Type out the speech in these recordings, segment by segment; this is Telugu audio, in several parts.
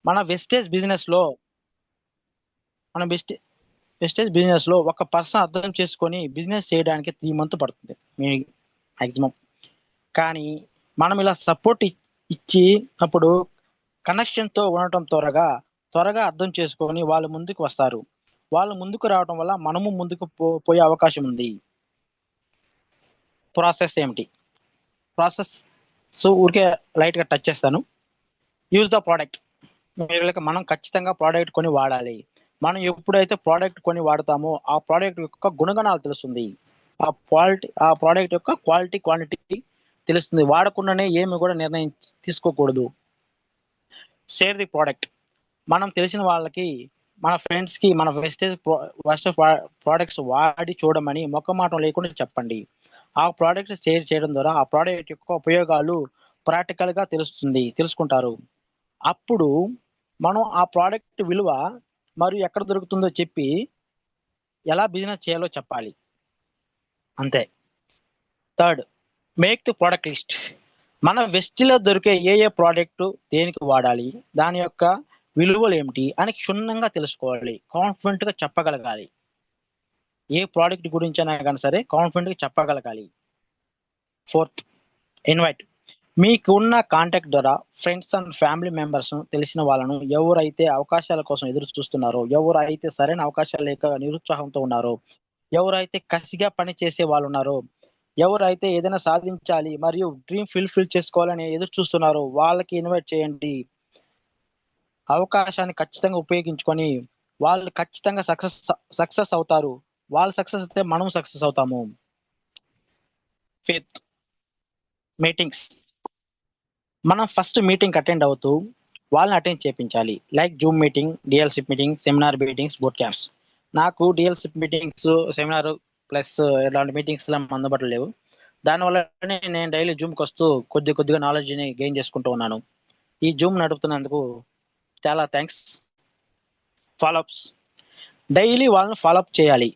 మన వెస్టేజ్ బిజినెస్ లో మన వెస్టేజ్ బిజినెస్ లో ఒక పర్సన్ అర్థం చేసుకొని బిజినెస్ చేయడానికి 3 మంత్ పడుతుంది మాక్సిమం. కానీ మనం ఇలా సపోర్ట్ ఇచ్చి అప్పుడు కనెక్షన్ తో ఉండటం త్వరగా అర్థం చేసుకొని వాళ్ళు ముందుకు వస్తారు. వాళ్ళు ముందుకు రావడం వల్ల మనము ముందుకు పోయే అవకాశం ఉంది. ప్రాసెస్ ఏమిటి? ప్రాసెస్ ఊరికే లైట్ గా టచ్ చేస్తాను. Use the product. మనం ఖచ్చితంగా ప్రోడక్ట్ కొని వాడాలి. మనం ఎప్పుడైతే ప్రోడక్ట్ కొని వాడతామో ఆ ప్రోడక్ట్ యొక్క గుణగణాలు తెలుస్తుంది. ఆ ప్రోడక్ట్ యొక్క క్వాంటిటీ తెలుస్తుంది. వాడకుండానే ఏమి కూడా నిర్ణయం తీసుకోకూడదు. Share the product. మనం తెలిసిన వాళ్ళకి, మన ఫ్రెండ్స్ కి మన వెస్టేజ్ ప్రోడక్ట్స్ వాడి చూడమని మొక్కమాటం లేకుండా చెప్పండి. ఆ ప్రోడక్ట్ షేర్ చేయడం ద్వారా ఆ ప్రోడక్ట్ యొక్క ఉపయోగాలు ప్రాక్టికల్ గా తెలుసుకుంటారు. అప్పుడు మనం ఆ ప్రోడక్ట్ విలువ మరియు ఎక్కడ దొరుకుతుందో చెప్పి ఎలా బిజినెస్ చేయాలో చెప్పాలి. అంతే. Third, make the product list. మన వెస్టిలో దొరికే ఏ ప్రోడక్ట్ దేనికి వాడాలి, దాని యొక్క విలువలు ఏమిటి అని క్షుణ్ణంగా తెలుసుకోవాలి. కాన్ఫిడెంట్ గా చెప్పగలగాలి. ఏ ప్రోడక్ట్ గురించి అయినా కానీ సరే కాన్ఫిడెంట్ గా చెప్పగలగాలి. Fourth, invite. మీకు ఉన్న కాంటాక్ట్ ద్వారా ఫ్రెండ్స్ అండ్ ఫ్యామిలీ మెంబర్స్, తెలిసిన వాళ్ళను, ఎవరైతే అవకాశాల కోసం ఎదురు చూస్తున్నారో, ఎవరైతే సరైన అవకాశాలు లేక నిరుత్సాహంతో ఉన్నారో, ఎవరైతే కసిగా పని చేసే వాళ్ళు ఉన్నారో, ఎవరైతే ఏదైనా సాధించాలి మరియు డ్రీమ్ ఫుల్ఫిల్ చేసుకోవాలని ఎదురు చూస్తున్నారో వాళ్ళకి ఇన్వైట్ చేయండి. అవకాశాన్ని ఖచ్చితంగా ఉపయోగించుకొని వాళ్ళు ఖచ్చితంగా సక్సెస్ అవుతారు. వాళ్ళు సక్సెస్ అయితే మనం సక్సెస్ అవుతాము. Fifth, meetings. మనం ఫస్ట్ మీటింగ్ అటెండ్ అవుతూ వాళ్ళని అటెండ్ చేయించాలి. లైక్ జూమ్ మీటింగ్, డిఎల్సిప్ meeting, seminar meetings, boot camps. నాకు డిఎల్సిప్ మీటింగ్స్, సెమినార్ ప్లస్ ఇలాంటి మీటింగ్స్ అందుబాటులో లేవు. దానివల్లనే నేను డైలీ జూమ్కి వస్తూ కొద్దిగా నాలెడ్జ్ని గెయిన్ చేసుకుంటూ ఉన్నాను. ఈ జూమ్ నడుపుతున్నందుకు చాలా థ్యాంక్స్. ఫాలోఅప్స్. డైలీ వాళ్ళని ఫాలోఅప్ చేయాలి.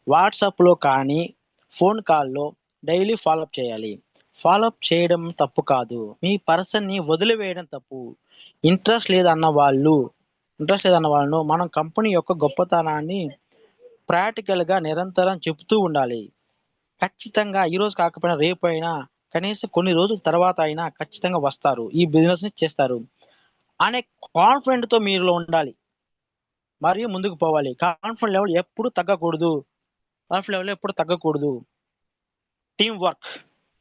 వాట్సాప్లో కానీ ఫోన్ కాల్లో డైలీ ఫాలోఅప్ చేయాలి. ఫాలోఅప్ చేయడం తప్పు కాదు, మీ పర్సన్ని వదిలివేయడం తప్పు. ఇంట్రెస్ట్ లేదన్న వాళ్ళను మనం కంపెనీ యొక్క గొప్పతనాన్ని ప్రాక్టికల్గా నిరంతరం చెబుతూ ఉండాలి. ఖచ్చితంగా ఈరోజు కాకపోయినా రేపు అయినా, కనీసం కొన్ని రోజుల తర్వాత అయినా ఖచ్చితంగా వస్తారు, ఈ బిజినెస్ని చేస్తారు అనే కాన్ఫిడెంట్తో మీలో ఉండాలి మరియు ముందుకు పోవాలి. కాన్ఫిడెంట్ లెవెల్ ఎప్పుడు తగ్గకూడదు. Team work,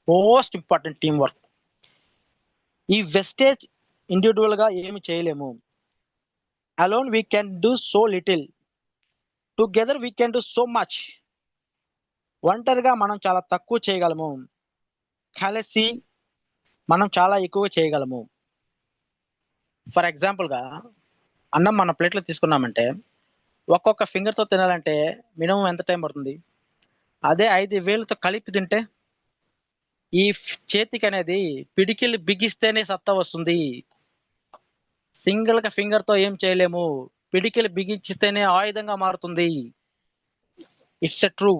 most important. Team work. ఈ వెస్టేజ్ ఇండివిజువల్గా ఏమి చేయలేము. Alone we can do so little, together we can do so much. ఒంటరిగా మనం చాలా తక్కువ చేయగలము, కలిసి మనం చాలా ఎక్కువ చేయగలము. ఫర్ ఎగ్జాంపుల్గా అన్నం మన ప్లేట్లో తీసుకున్నామంటే ఒక్కొక్క ఫింగర్తో తినాలంటే మినిమం ఎంత టైం పడుతుంది? అదే 5 వేలతో కలిపి తింటే ఈ చేతికి అనేది పిడికిలు బిగిస్తేనే సత్తా వస్తుంది. సింగిల్గా ఫింగర్తో ఏం చేయలేము, పిడికిలు బిగించితేనే ఆయుధంగా మారుతుంది. It's a true.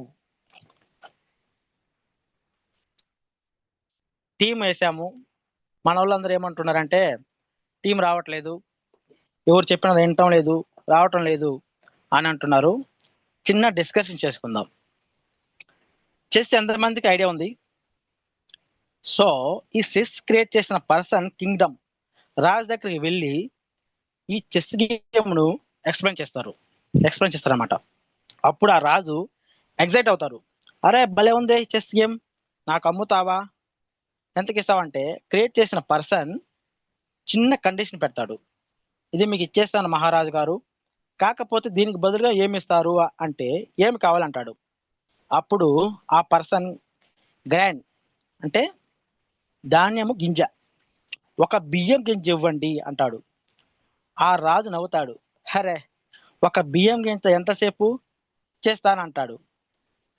టీం వేసాము, మన వాళ్ళందరూ ఏమంటున్నారంటే టీం రావట్లేదు, ఎవరు చెప్పినది వినటం లేదు, రావటం లేదు అని అంటున్నారు. చిన్న డిస్కషన్ చేసుకుందాం. చెస్ ఎంతమందికి ఐడియా ఉంది? సో ఈ చెస్ క్రియేట్ చేసిన పర్సన్ కింగ్డమ్ రాజు దగ్గరికి వెళ్ళి ఈ చెస్ గేమ్ను ఎక్స్ప్లెయిన్ చేస్తారన్నమాట. అప్పుడు ఆ రాజు ఎగ్జైట్ అవుతారు. అరే భలే ఉంది చెస్ గేమ్, నాకు అమ్ముతావా, ఎంతకి ఇస్తావంటే క్రియేట్ చేసిన పర్సన్ చిన్న కండిషన్ పెడతాడు. ఇది మీకు ఇచ్చేస్తాను మహారాజు గారు, కాకపోతే దీనికి బదులుగా ఏమి ఇస్తారు అంటే ఏమి కావాలంటాడు. అప్పుడు ఆ పర్సన్ గ్రాండ్ అంటే ధాన్యము గింజ, ఒక బియ్యం గింజ ఇవ్వండి అంటాడు. ఆ రాజు నవ్వుతాడు. హరే, ఒక బియ్యం గింజ ఎంతసేపు చేస్తానంటాడు.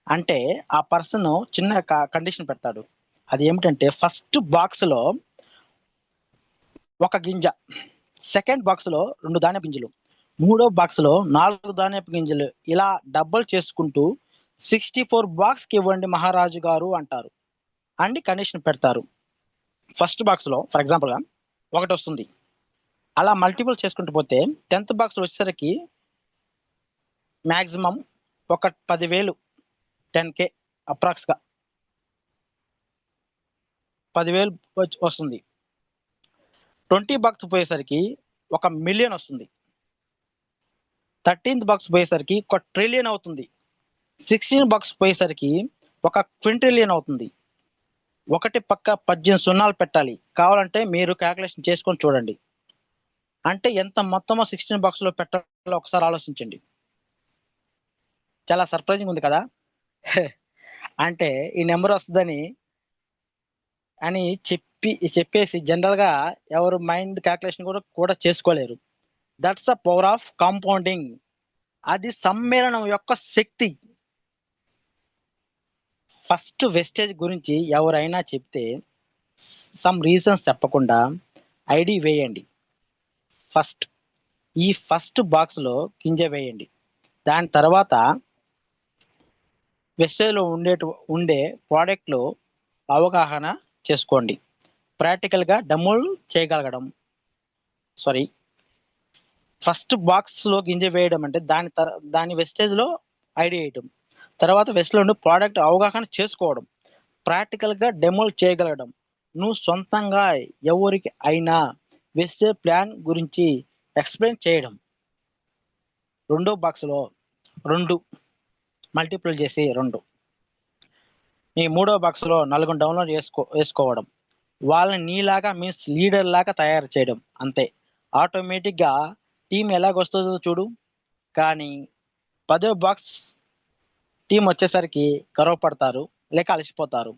అంటే ఆ పర్సన్ చిన్న కండిషన్ పెడతాడు. అది ఏమిటంటే ఫస్ట్ బాక్స్లో ఒక గింజ, సెకండ్ బాక్స్లో 2 ధాన్యపు గింజలు, మూడో బాక్స్లో 4 ధాన్యపు గింజలు, ఇలా డబ్బులు చేసుకుంటూ 64 బాక్స్కి ఇవ్వండి మహారాజు గారు అంటారు. అండి కండిషన్ పెడతారు. ఫస్ట్ బాక్స్లో ఫర్ ఎగ్జాంపుల్గా 1 వస్తుంది, అలా మల్టిపుల్ చేసుకుంటూ పోతే 10th బాక్స్ వచ్చేసరికి మ్యాక్సిమం ఒక 10,000 10K అప్రాక్స్గా 10,000 వస్తుంది. 20 బాక్స్ పోయేసరికి 1,000,000 వస్తుంది. 13th బాక్స్ పోయేసరికి 1,000,000,000 అవుతుంది. 16 బాక్స్ పోయేసరికి 1,000,000,000,000 అవుతుంది. ఒకటి పక్క 18 సున్నాలు పెట్టాలి. కావాలంటే మీరు క్యాల్కులేషన్ చేసుకొని చూడండి. అంటే ఎంత మొత్తమో 16 బాక్స్లో పెట్టాలో ఒకసారి ఆలోచించండి. చాలా సర్ప్రైజింగ్ ఉంది కదా. అంటే ఈ నెంబర్ వస్తుందని అని చెప్పేసి జనరల్గా ఎవరు మైండ్ క్యాల్కులేషన్ కూడా చేసుకోలేరు. That's the power of compounding. అది సమ్మేళనం యొక్క శక్తి. ఫస్ట్ వెస్టేజ్ గురించి ఎవరైనా చెప్తే సమ్ రీజన్స్ చెప్పకుండా ఐడి వేయండి. ఫస్ట్ బాక్స్లో గింజ వేయండి. దాని తర్వాత వెస్టేజ్లో ఉండే ప్రోడక్ట్లో అవగాహన చేసుకోండి. ప్రాక్టికల్గా డెమోలు చేయగలగడం. ఫస్ట్ బాక్స్లో గింజ వేయడం అంటే దాని వెస్టేజ్లో ఐడి వేయడం, తర్వాత వెస్ట్లో ఉండే ప్రోడక్ట్ అవగాహన చేసుకోవడం, ప్రాక్టికల్గా డెమోలు చేయగలగడం, నువ్వు సొంతంగా ఎవరికి అయినా వెస్టేజ్ ప్లాన్ గురించి ఎక్స్ప్లెయిన్ చేయడం. రెండో బాక్స్లో 2 మల్టిపుల్ చేసి 2. ఈ మూడో బాక్స్లో 4 డౌన్లోడ్ వేసుకోవడం. వాళ్ళని నీలాగా మీన్స్ లీడర్ లాగా తయారు చేయడం. అంతే. ఆటోమేటిక్గా టీం ఎలాగొస్తుందో చూడు. కానీ 10వ బాక్స్ టీం వచ్చేసరికి గర్వపడతారు, లేక అలసిపోతారు.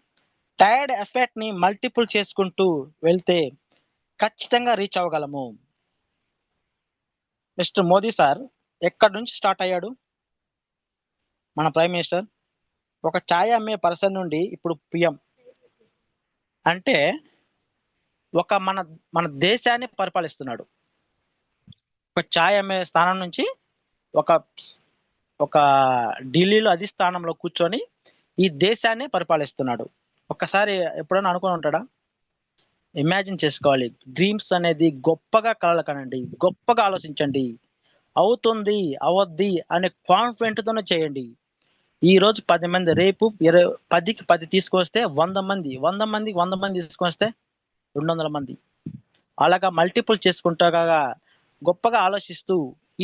టైర్డ్ ఎఫెక్ట్ని మల్టిపుల్ చేసుకుంటూ వెళ్తే ఖచ్చితంగా రీచ్ అవ్వగలము. మిస్టర్ మోదీ సార్ ఎక్కడి నుంచి స్టార్ట్ అయ్యాడు? మన ప్రైమ్ మినిస్టర్ ఒక ఛాయ్ అమ్మే పర్సన్ నుండి ఇప్పుడు పిఎం. అంటే మన దేశాన్ని పరిపాలిస్తున్నాడు. ఒక ఛాయ్ అమ్మే స్థానం నుంచి ఒక ఒక ఢిల్లీలో అధిష్టానంలో కూర్చొని ఈ దేశాన్ని పరిపాలిస్తున్నాడు. ఒక్కసారి ఎప్పుడైనా అనుకుని ఉంటాడా? ఇమాజిన్ చేసుకోవాలి. డ్రీమ్స్ అనేది గొప్పగా కలలు కనండి, గొప్పగా ఆలోచించండి. అవుతుంది అవద్ది అనే కాన్ఫిడెంట్తోనే చేయండి. ఈ రోజు 10 మంది, రేపు 10కి 10 తీసుకొస్తే 100 మంది, 100 మంది 100 మంది తీసుకొస్తే 200 మంది. అలాగా మల్టిపుల్ చేసుకుంటాగా గొప్పగా ఆలోచిస్తూ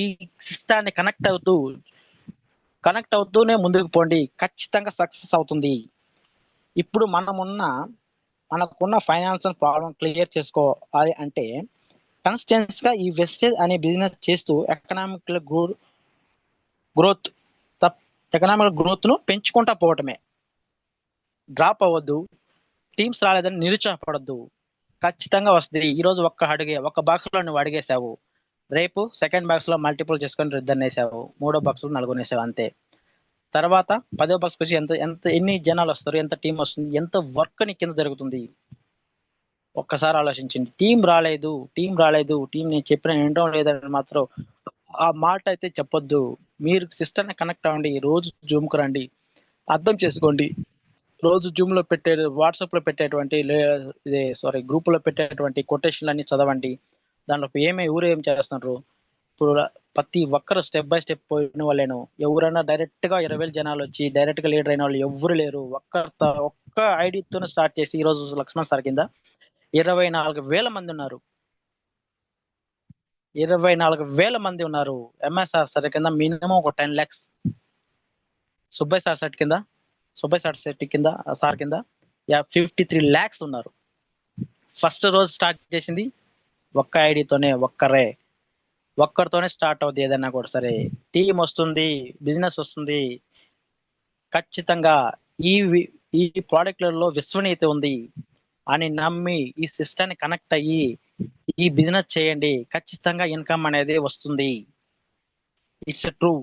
ఈ సిస్టాన్ని కనెక్ట్ అవుతూనే ముందుకు పోండి. ఖచ్చితంగా సక్సెస్ అవుతుంది. ఇప్పుడు మనకున్న ఫైనాన్షియల్ ప్రాబ్లం క్లియర్ చేసుకోవాలి అంటే కన్సిస్టెన్సీగా ఈ వెస్టేజ్ అనే బిజినెస్ చేస్తూ ఎకనామిక్ గ్రోత్ను పెంచుకుంటా పోవటమే. డ్రాప్ అవ్వద్దు. టీమ్స్ రాలేదని నిరుత్సాహపడద్దు. ఖచ్చితంగా వస్తుంది. ఈరోజు ఒక్క బాక్స్లో నువ్వు అడిగేసావు, రేపు సెకండ్ బాక్స్లో మల్టిపుల్ చేసుకొని 2 వేసావు, మూడో బాక్స్లో 4 వేసావు. అంతే. తర్వాత 10వ బాక్స్కి వచ్చి ఎన్ని జనాలు వస్తారు, ఎంత టీం వస్తుంది, ఎంత వర్క్ ని కింద జరుగుతుంది ఒక్కసారి ఆలోచించండి. టీం రాలేదు టీం నేను చెప్పిన వినడం లేదని మాత్రం ఆ మాట అయితే చెప్పొద్దు. మీరు సిస్టమ్ని కనెక్ట్ అవ్వండి. రోజు జూమ్కి రండి. అర్థం చేసుకోండి. రోజు జూమ్లో వాట్సాప్లో పెట్టేటువంటి గ్రూపులో పెట్టేటువంటి కొటేషన్లు అన్ని చదవండి. దాంట్లో ఎవరు ఏం చేస్తున్నారు. ఇప్పుడు ప్రతి ఒక్కరు స్టెప్ బై స్టెప్ పోయిన వాళ్ళేను. ఎవరైనా డైరెక్ట్గా 20,000 జనాలు వచ్చి డైరెక్ట్గా లీడర్ అయిన వాళ్ళు ఎవరు లేరు. ఒక్క ఐడితోనే స్టార్ట్ చేసి ఈరోజు లక్ష్మణ్ సార్ కింద 24,000 మంది ఉన్నారు. 24,000 మంది ఉన్నారు. ఎంఎస్ఆర్ సార్ కింద మినిమం ఒక 10 lakhs. సుబ్బయ్య సార్ కింద 53 lakhs ఉన్నారు. ఫస్ట్ రోజు స్టార్ట్ చేసింది ఒక్క ఐడితోనే, ఒక్కరితోనే స్టార్ట్ అవుతుంది. ఏదైనా కూడా సరే టీం వస్తుంది, బిజినెస్ వస్తుంది. ఖచ్చితంగా ఈ ప్రోడక్ట్లలో విశ్వనీయత ఉంది అని నమ్మి ఈ సిస్టాన్ని కనెక్ట్ అయ్యి ఈ బిజినెస్ చేయండి. ఖచ్చితంగా ఇన్కమ్ అనేది వస్తుంది. It's true.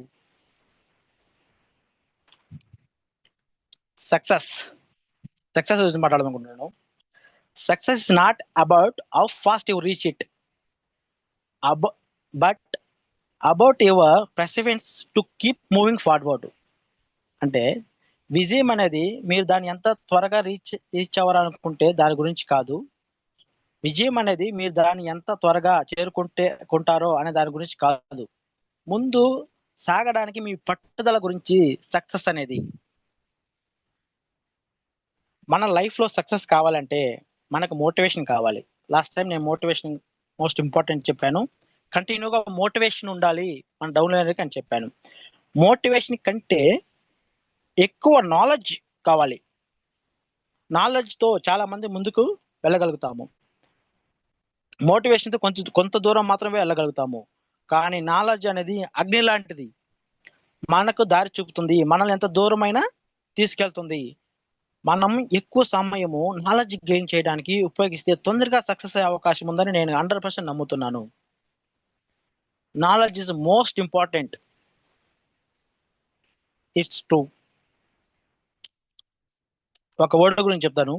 సక్సెస్ గురించి మాట్లాడాలనుకుంటున్నాను. Success is not about how fast you reach it, but about your Perseverance to keep moving forward. అంటే విజయం అనేది మీరు దాన్ని ఎంత త్వరగా రీచ్ అవ్వాలనుకుంటే దాని గురించి కాదు, విజయం అనేది మీరు దాన్ని ఎంత త్వరగా కొంటారో అనే దాని గురించి కాదు. ముందు సాగడానికి మీ పట్టుదల గురించి సక్సెస్ అనేది. మన లైఫ్‌లో సక్సెస్ కావాలంటే మనకు మోటివేషన్ కావాలి. లాస్ట్ టైమ్ నేను మోటివేషన్ మోస్ట్ ఇంపార్టెంట్ చెప్పాను. కంటిన్యూగా మోటివేషన్ ఉండాలి మన డౌన్ లైనర్‌కి అని చెప్పాను. మోటివేషన్ కంటే ఎక్కువ నాలెడ్జ్ కావాలి. నాలెడ్జ్‌తో చాలా మంది ముందుకు వెళ్ళగలుగుతాము. మోటివేషన్‌తో కొంత దూరం మాత్రమే వెళ్ళగలుగుతాము. కానీ నాలెడ్జ్ అనేది అగ్ని లాంటిది. మనకు దారి చూపుతుంది. మనల్ని ఎంత దూరమైనా తీసుకెళ్తుంది. మనం ఎక్కువ సమయము నాలెడ్జ్ గెయిన్ చేయడానికి ఉపయోగిస్తే తొందరగా సక్సెస్ అయ్యే అవకాశం ఉందని నేను 100% నమ్ముతున్నాను. Knowledge is most important. It's true. ఒక వర్డ్ గురించి చెప్తాను.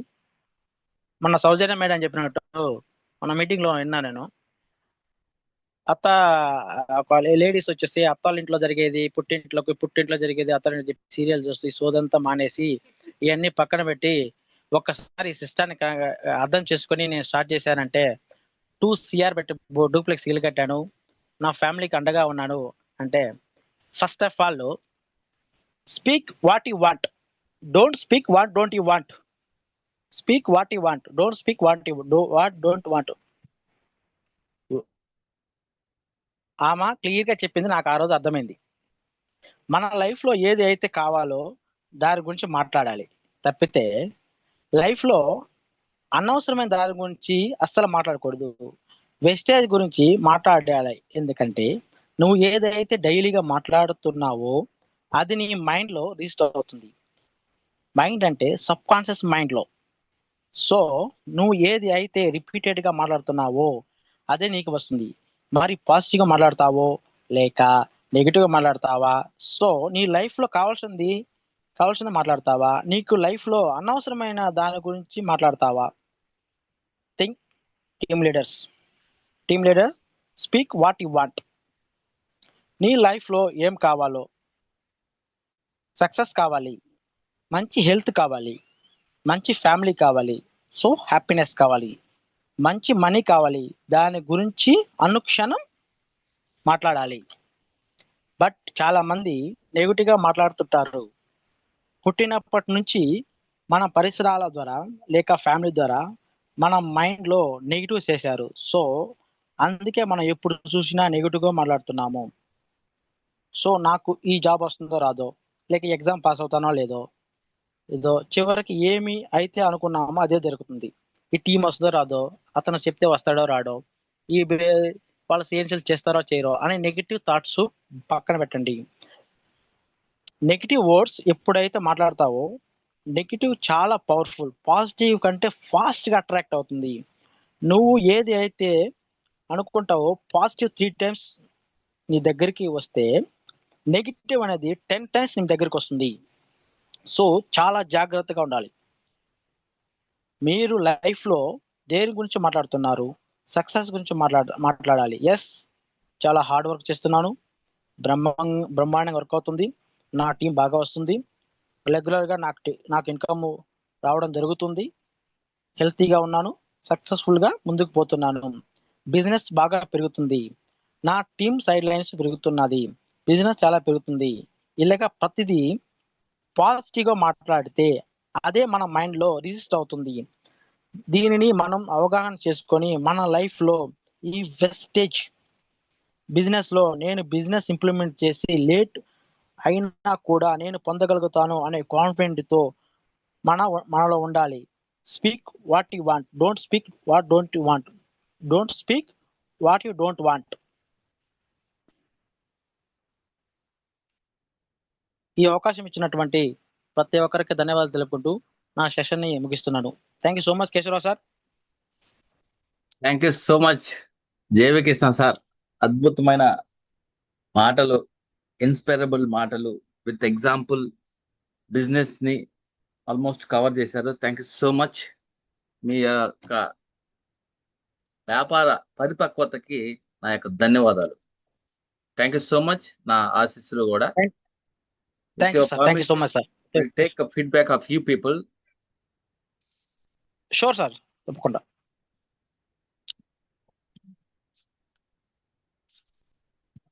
మన సౌజన్య మేడం చెప్పినట్టు మన మీటింగ్ లో విన్నా నేను. అత్త ఒక లేడీస్ వచ్చేసి అత్తాళ్ళ ఇంట్లో జరిగేది పుట్టింట్లో జరిగేది అత్తాలని చెప్పి సీరియల్ చూసి సోదంతా మానేసి ఇవన్నీ పక్కన పెట్టి ఒక్కసారి సిస్టాన్ని అర్థం చేసుకొని నేను స్టార్ట్ చేశానంటే 2 CR పెట్టి డూప్లెక్స్ ఇల్లు కట్టాను. నా ఫ్యామిలీకి అండగా ఉన్నాను అంటే first of all speak what you want. Don't speak what don't you want. Speak what you want. Don't speak what don't want. ఆమె క్లియర్ గా చెప్పింది నాకు ఆ రోజు అర్థమైంది. మన లైఫ్ లో ఏది అయితే కావాలో దాని గురించి మాట్లాడాలి తప్పితే లైఫ్ లో అనవసరమైన దాని గురించి అస్సలు మాట్లాడకూడదు. వెస్టేజ్ గురించి మాట్లాడాలి. ఎందుకంటే నువ్వు ఏదైతే డైలీగా మాట్లాడుతున్నావో అది నీ మైండ్ లో రిజిస్టర్ అవుతుంది. మైండ్ అంటే సబ్ కాన్షియస్ మైండ్ లో. సో నువ్వు ఏది అయితే రిపీటెడ్ గా మాట్లాడుతున్నావో అదే నీకు వస్తుంది. మరి పాజిటివ్ గా మాట్లాడతావో లేక నెగిటివ్ గా మాట్లాడతావా? సో నీ లైఫ్ లో కావాల్సింది మాట్లాడతావా? నీకు లైఫ్ లో అనవసరమైన దాని గురించి మాట్లాడతావా? Think. Team leader speak what you want. నీ లైఫ్ లో ఏం కావాలో? సక్సెస్ కావాలి, మంచి హెల్త్ కావాలి, మంచి ఫ్యామిలీ కావాలి, సో హ్యాపీనెస్ కావాలి, మంచి మనీ కావాలి. దాని గురించి అనుక్షణం మాట్లాడాలి. బట్ చాలా మంది నెగిటివ్ గా మాట్లాడుతుంటారు. పుట్టినప్పటి నుంచి మన పరిసరాల ద్వారా లేక ఫ్యామిలీ ద్వారా మన మైండ్ లో నెగిటివ్ చేశారు. సో అందుకే మనం ఎప్పుడు చూసినా నెగిటివ్ గా మాట్లాడుతున్నాము. సో నాకు ఈ జాబ్ వస్తుందో రాదో, లేక ఎగ్జామ్ పాస్ అవుతానో లేదో, ఏదో చివరికి ఏమి అయితే అనుకున్నామో అదే జరుగుతుంది. ఈ టీం వస్తుందో రాదో, అతను చెప్తే వస్తాడో రాడో, ఈ వాళ్ళు సిఎన్సీలు చేస్తారో చేయరో అనే నెగిటివ్ థాట్స్ పక్కన పెట్టండి. నెగిటివ్ వర్డ్స్ ఎప్పుడైతే మాట్లాడతావో నెగిటివ్ చాలా పవర్ఫుల్. పాజిటివ్ కంటే ఫాస్ట్ గా అట్రాక్ట్ అవుతుంది. నువ్వు ఏది అయితే అనుకుంటావో పాజిటివ్ 3 times నీ దగ్గరికి వస్తే నెగిటివ్ అనేది 10 times నీ దగ్గరికి వస్తుంది. సో చాలా జాగ్రత్తగా ఉండాలి. మీరు లైఫ్ లో దేని గురించి మాట్లాడుతున్నారు? సక్సెస్ గురించి మాట్లాడాలి. ఎస్, చాలా హార్డ్ వర్క్ చేస్తున్నాను, బ్రహ్మాండంగా వర్క్ అవుతుంది, నా టీం బాగా వస్తుంది, రెగ్యులర్ గా నాకు ఇన్కమ్ రావడం జరుగుతుంది, హెల్తీగా ఉన్నాను, సక్సెస్ఫుల్ గా ముందుకు పోతున్నాను, బిజినెస్ బాగా పెరుగుతుంది, నా టీం సైడ్ లైన్స్ పెరుగుతున్నది, బిజినెస్ చాలా పెరుగుతుంది. ఇలాగ ప్రతిదీ పాజిటివ్ గా మాట్లాడితే అదే మన మైండ్ లో రిజిస్టర్ అవుతుంది. దీనిని మనం అవగాహన చేసుకొని మన లైఫ్ లో ఈ వెస్టేజ్ బిజినెస్ లో నేను బిజినెస్ ఇంప్లిమెంట్ చేసి లేట్ అయినా కూడా నేను పొందగలుగుతాను అనే కాన్ఫిడెంట్ తో మనలో ఉండాలి. Speak what you want. Don't speak what don't you want. Don't speak what you don't want. ఈ అవకాశం ఇచ్చినటువంటి ప్రతి ఒక్కరికి ధన్యవాదాలు తెలుపుకుంటూ నా సెషన్ ని ముగిస్తున్నాను. Thank you so much Keshavarao sir. Thank you so much J V Krishna sir. అద్భుతమైన మాటలు, ఇన్స్పైరబుల్ మాటలు విత్ ఎగ్జాంపుల్ బిజినెస్ ని ఆల్మోస్ట్ కవర్ చేశారు. Thank you so much. మీ యొక్క వ్యాపార పరిపక్వతకి నా యొక్క ధన్యవాదాలు. Thank you so much. నా ఆశీస్సులు కూడా. Thank you sir. Thank you so much sir. Take feedback of you people. Sure sir, తప్పకుండా.